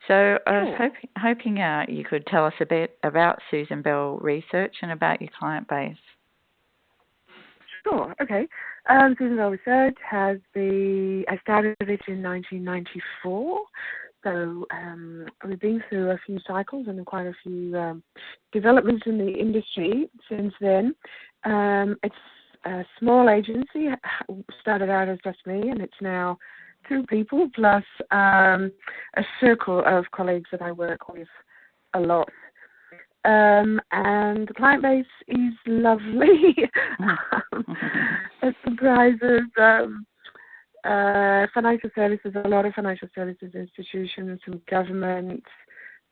So I was Sure. hoping you could tell us a bit about Susan Bell Research and about your client base. Sure. Okay. Susan Bell Research I started it in 1994. So we've been through a few cycles and quite a few developments in the industry since then. It's a small agency. Started out as just me, and it's now 2 people plus a circle of colleagues that I work with a lot. And the client base is lovely. It comprises financial services, a lot of financial services institutions, some government,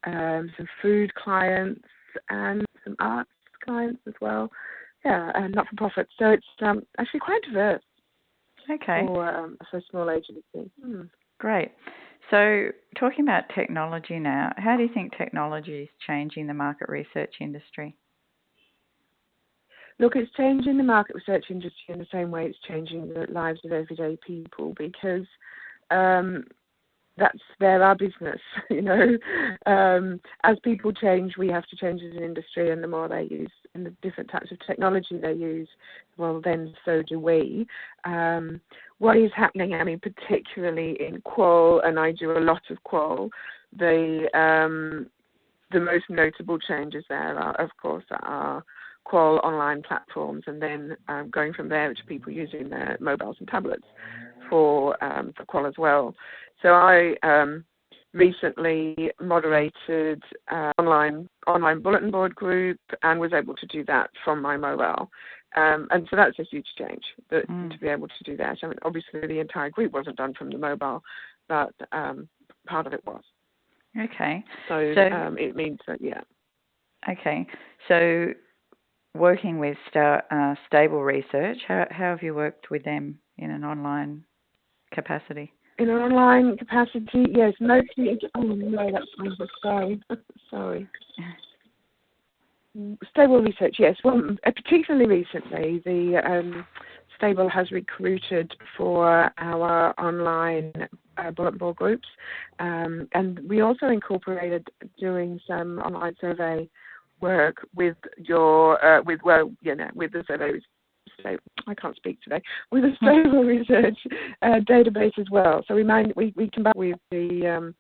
some food clients, and some arts clients as well. Yeah, and not-for-profit. So it's actually quite diverse for a small agency. Great. So talking about technology now, how do you think technology is changing the market research industry? Look, it's changing the market research industry in the same way it's changing the lives of everyday people, because they're our business, you know. As people change, we have to change as an industry, and the more they use and the different types of technology they use, well, then so do we. What is happening, I mean, particularly in Qual, and I do a lot of Qual, the most notable changes there are, of course, are Qual online platforms, and then going from there to people using their mobiles and tablets for Qual as well. So I recently moderated online bulletin board group and was able to do that from my mobile. And so that's a huge change to be able to do that. I mean, obviously the entire group wasn't done from the mobile, but part of it was. Okay. So it means that, yeah. Okay. So working with Stable Research, how have you worked with them in an online capacity? In an online capacity, yes, mostly. Oh no, that's my sorry. Sorry. Stable Research, yes. Well, particularly recently, the Stable has recruited for our online bulletin board groups, and we also incorporated doing some online survey work with the survey. I can't speak today. With the Stable Research database as well. So we come back with the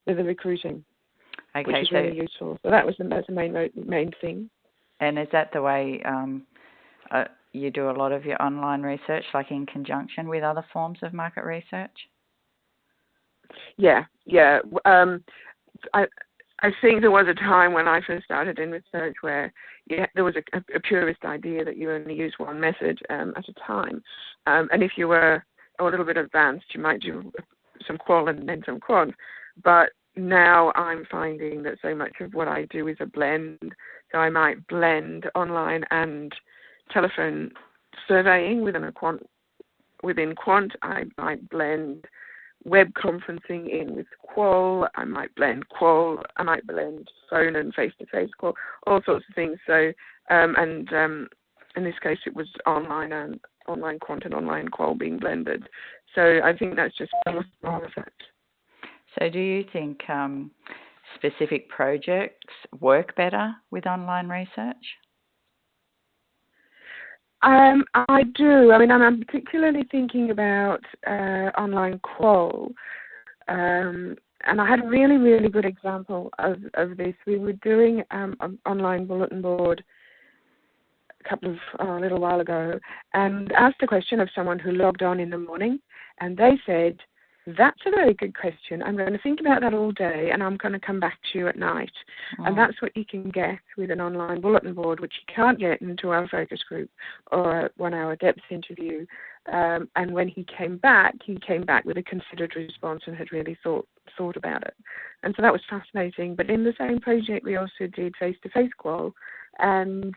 recruiting, which is really useful. So that's the main thing. And is that the way you do a lot of your online research, like in conjunction with other forms of market research? Yeah. I think there was a time when I first started in research where there was a purist idea that you only use one method at a time. And if you were a little bit advanced, you might do some Qual and then some Quant. But now I'm finding that so much of what I do is a blend. So I might blend online and telephone surveying within Quant. I might blend web conferencing in with Qual. I might blend Qual. I might blend phone and face-to-face Qual, all sorts of things. So, in this case, it was online Quant and online Qual being blended. So I think that's just one effect. So do you think specific projects work better with online research? I do. I mean, I'm particularly thinking about online Qual. And I had a really, really good example of this. We were doing an online bulletin board a little while ago, and asked a question of someone who logged on in the morning, and they said, "That's a very good question. I'm going to think about that all day, and I'm going to come back to you at night." And that's what you can get with an online bulletin board, which you can't get into our focus group or a 1-hour depth interview. And when he came back with a considered response and had really thought about it. And so that was fascinating. But in the same project, we also did face-to-face Qual, and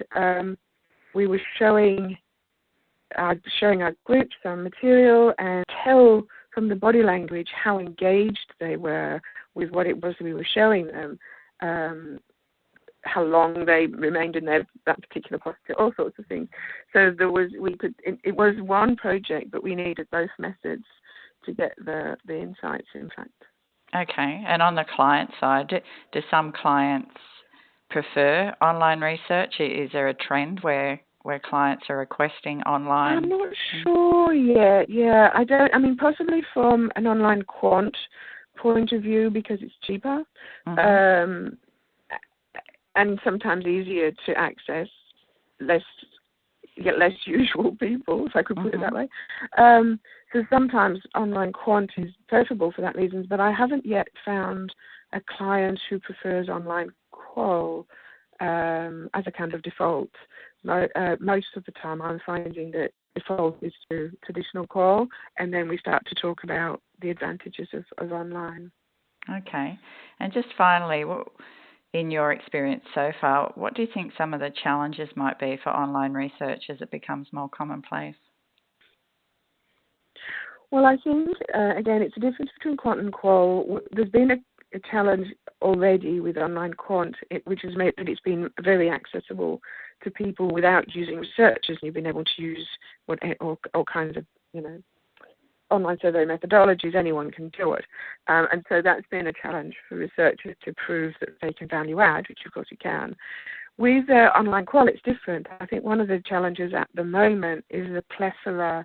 we were showing our group some material and tell from the body language how engaged they were with what it was we were showing them, how long they remained in that particular posture, all sorts of things. So it was one project, but we needed both methods to get the insights, in fact. Okay. And on the client side, do some clients prefer online research? Is there a trend where clients are requesting online? I'm not sure yet. Yeah, I mean, possibly from an online quant point of view because it's cheaper, and sometimes easier to access, get less usual people, if I could put it that way. So sometimes online quant is preferable for that reason, but I haven't yet found a client who prefers online qual as a kind of default. Most of the time I'm finding that default is to traditional qual, and then we start to talk about the advantages of online. Okay. And just finally, in your experience so far, what do you think some of the challenges might be for online research as it becomes more commonplace? Well, I think, again, it's a difference between quant and qual. There's been a challenge already with online quant, which has made that it's been very accessible to people without using researchers. You've been able to use all kinds of, online survey methodologies. Anyone can do it. And so that's been a challenge for researchers to prove that they can value add, which of course you can. With online qual, it's different. I think one of the challenges at the moment is the plethora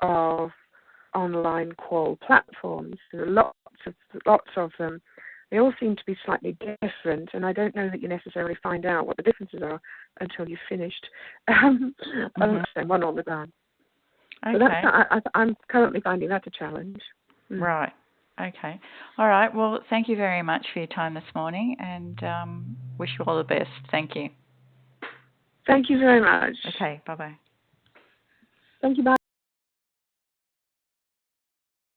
of online qual platforms. There are lots of them. They all seem to be slightly different, and I don't know that you necessarily find out what the differences are until you've finished. One on the ground. Okay. So I'm currently finding that a challenge. Right. Okay. All right. Well, thank you very much for your time this morning, and wish you all the best. Thank you. Thank you very much. Okay. Bye-bye. Thank you. Bye.